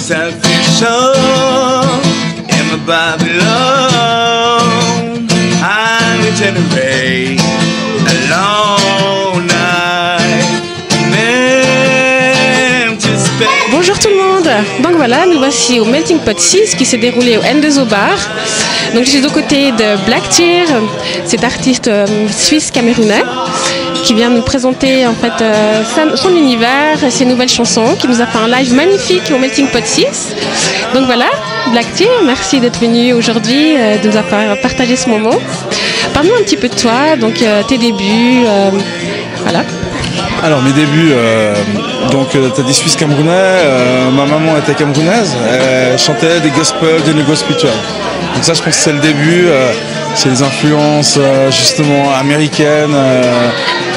selfish soul in my Babylon. I regenerate a long night in empty space. Bonjour tout le monde. Donc voilà, nous voici au Melting Pot 6 qui s'est déroulé au N2O Bar. Donc je suis aux côtés de Black Tear, cet artiste suisse-camerounais qui vient nous présenter en fait son univers, ses nouvelles chansons, qui nous a fait un live magnifique au Melting Pot 6. Donc voilà, Black Tear, merci d'être venu aujourd'hui, de nous avoir partagé ce moment. Parle-nous un petit peu de toi, donc tes débuts, voilà. Alors mes débuts, donc t'as dit Suisse camerounais, ma maman était camerounaise, elle chantait des gospels, des négo spirituels. Donc ça je pense que c'est le début, c'est les influences justement américaines,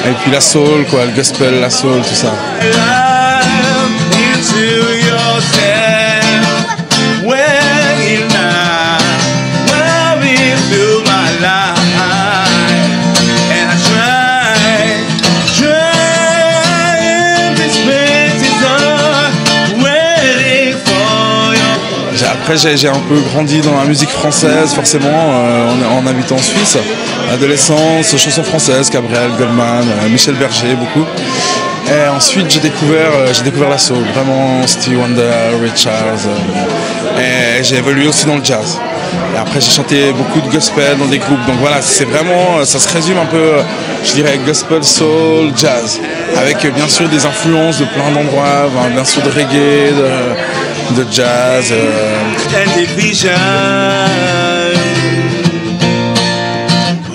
et puis la soul quoi, le gospel, la soul, tout ça. Après j'ai un peu grandi dans la musique française forcément en habitant en Suisse. Adolescence, chansons françaises, Cabrel, Goldman, Michel Berger, beaucoup. Et ensuite j'ai découvert la soul, vraiment Stevie Wonder, Ray Charles. Et j'ai évolué aussi dans le jazz. Et après j'ai chanté beaucoup de gospel dans des groupes. Donc voilà, c'est vraiment, ça se résume un peu, je dirais gospel, soul, jazz. Avec bien sûr des influences de plein d'endroits, bien sûr de reggae, de jazz. And division.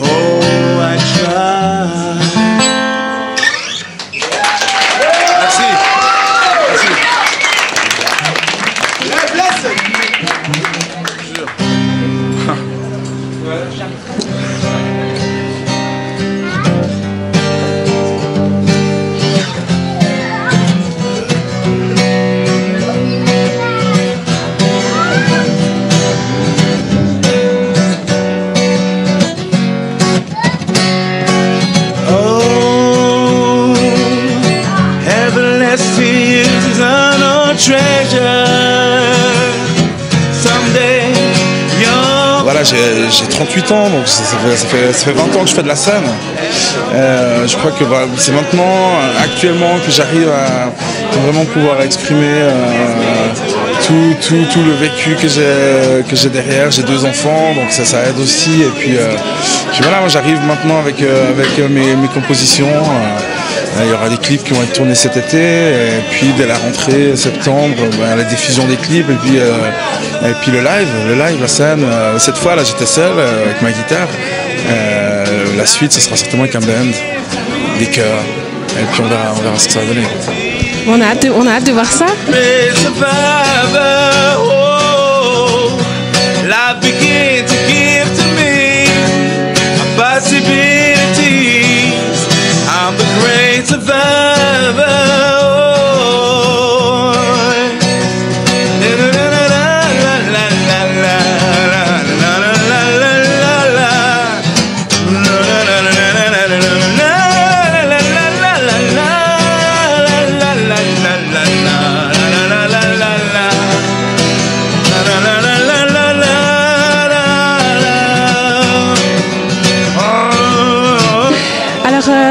Oh, I try. Merci. Voilà, j'ai 38 ans, donc ça fait 20 ans que je fais de la scène. Je crois que c'est maintenant, actuellement, que j'arrive à vraiment pouvoir exprimer tout le vécu que j'ai derrière. J'ai 2 enfants, donc ça aide aussi. Et puis voilà, moi j'arrive maintenant avec mes compositions. Il y aura des clips qui vont être tournés cet été, et puis dès la rentrée septembre, la diffusion des clips, et puis le live, la scène. Cette fois là j'étais seul avec ma guitare. La suite ce sera certainement avec un band, des chœurs, et puis on verra ce que ça va donner. On a hâte de voir ça. I'm the great survivor.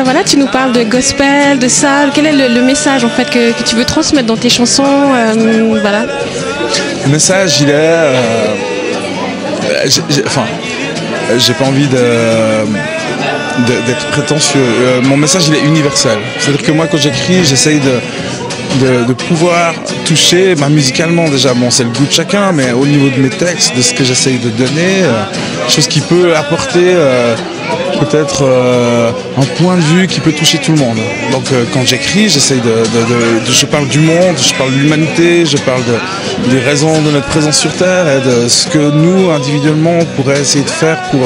Voilà, tu nous parles de gospel, de ça. Quel est le message en fait que tu veux transmettre dans tes chansons, voilà. Le message, il est, j'ai pas envie d'être prétentieux. Mon message, il est universel. C'est-à-dire que moi, quand j'écris, j'essaye de pouvoir toucher, musicalement déjà, bon c'est le goût de chacun, mais au niveau de mes textes, de ce que j'essaye de donner, chose qui peut apporter peut-être un point de vue qui peut toucher tout le monde. Donc quand j'écris, j'essaye je parle du monde, je parle de l'humanité, je parle des raisons de notre présence sur Terre et de ce que nous, individuellement, on pourrait essayer de faire pour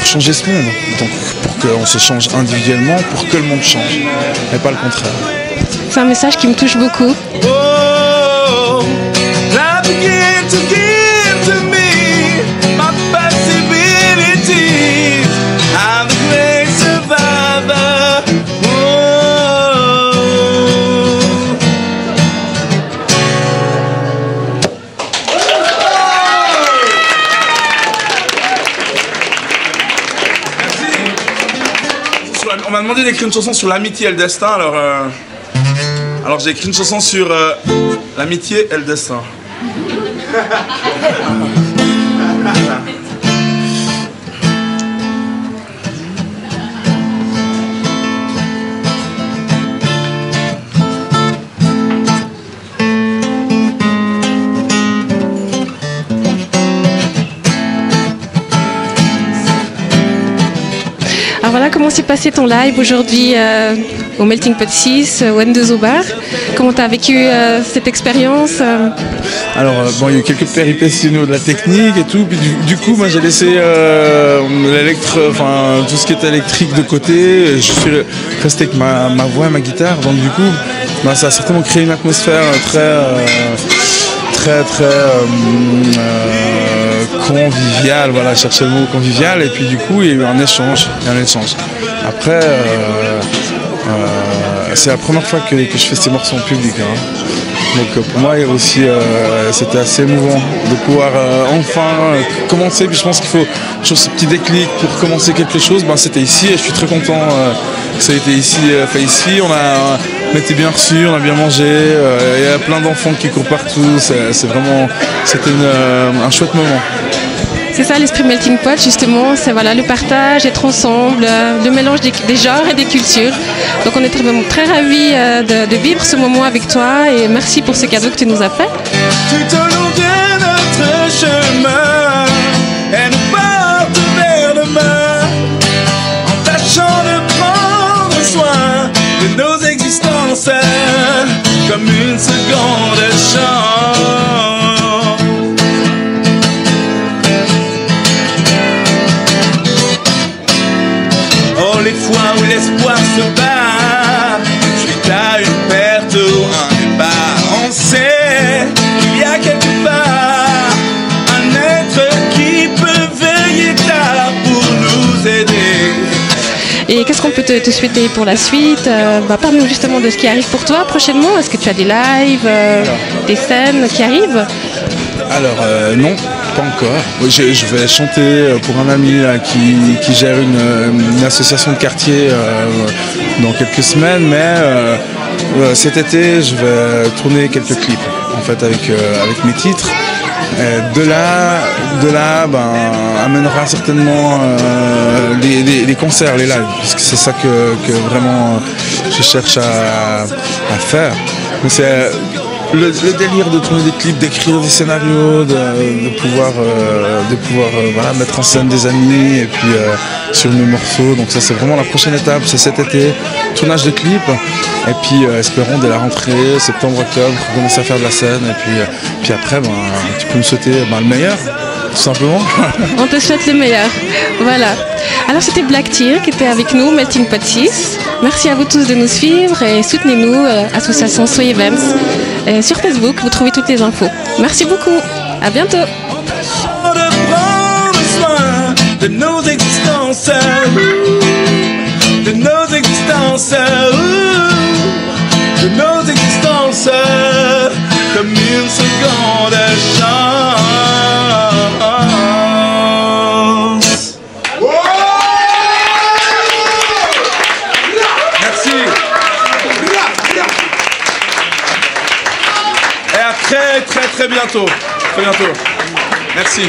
changer ce monde. Donc pour qu'on se change individuellement, pour que le monde change, et pas le contraire. C'est un message qui me touche beaucoup. Oh, I begin to give to me my possibilities. I'm the great survivor. Oh. on m'a demandé d'écrire une chanson sur l'amitié et le destin, alors j'ai écrit une chanson sur l'amitié et le destin. Alors voilà comment s'est passé ton live aujourd'hui au Melting Pot 6, au N2 au bar. Comment tu as vécu cette expérience Alors bon, il y a eu quelques péripéties au niveau de la technique et tout, puis du coup moi j'ai laissé tout ce qui était électrique de côté. Je suis resté avec ma voix et ma guitare, donc du coup ça a certainement créé une atmosphère très convivial, voilà, je cherchais le mot convivial, et puis du coup il y a eu un échange. Après c'est la première fois que je fais ces morceaux en public, hein. Donc pour moi aussi c'était assez émouvant de pouvoir enfin commencer. Puis je pense qu'il faut toujours ce petit déclic pour commencer quelque chose. Ben, c'était ici et je suis très content que ça ait été ici, fait ici. On a été bien reçus, on a bien mangé, il y a plein d'enfants qui courent partout. C'était un chouette moment. C'est ça l'esprit Melting Pot justement, c'est voilà, le partage, être ensemble, le mélange des genres et des cultures. Donc on est vraiment très ravis de vivre ce moment avec toi et merci pour ce cadeau que tu nous as fait. Tout au long de notre chemin, elle nous porte vers le mal, en tâchant de prendre soin de nos existences, comme une seconde chance. Oh, les fois où l'espoir se bat, suite à une perte ou un départ, on sait qu'il y a quelque part un être qui peut veiller tard pour nous aider. Et qu'est-ce qu'on peut te souhaiter pour la suite Parle-nous justement de ce qui arrive pour toi prochainement. Est-ce que tu as des lives, des scènes qui arrivent? Alors non, pas encore. Je vais chanter pour un ami là, qui gère une association de quartier dans quelques semaines, mais cet été je vais tourner quelques clips en fait avec mes titres. De là amènera certainement les concerts, les lives, puisque c'est ça que vraiment je cherche à faire. Mais c'est le délire de tourner des clips, d'écrire des scénarios, de pouvoir voilà, mettre en scène des amis et puis sur mes morceaux. Donc ça c'est vraiment la prochaine étape, c'est cet été, tournage de clips. Et puis espérons dès la rentrée, septembre-octobre, commencer à faire de la scène. Et puis après, tu peux me souhaiter le meilleur, tout simplement. On te souhaite le meilleur. Voilà. Alors c'était Black Tear qui était avec nous, Melting Pot 6. Merci à vous tous de nous suivre et soutenez-nous, association So Events. Sur Facebook, vous trouvez toutes les infos. Merci beaucoup. À bientôt. De prendre soin de nos existences, de nos existences, de nos existences, comme une seconde chance. Merci. Et à très bientôt. Très bientôt. Merci.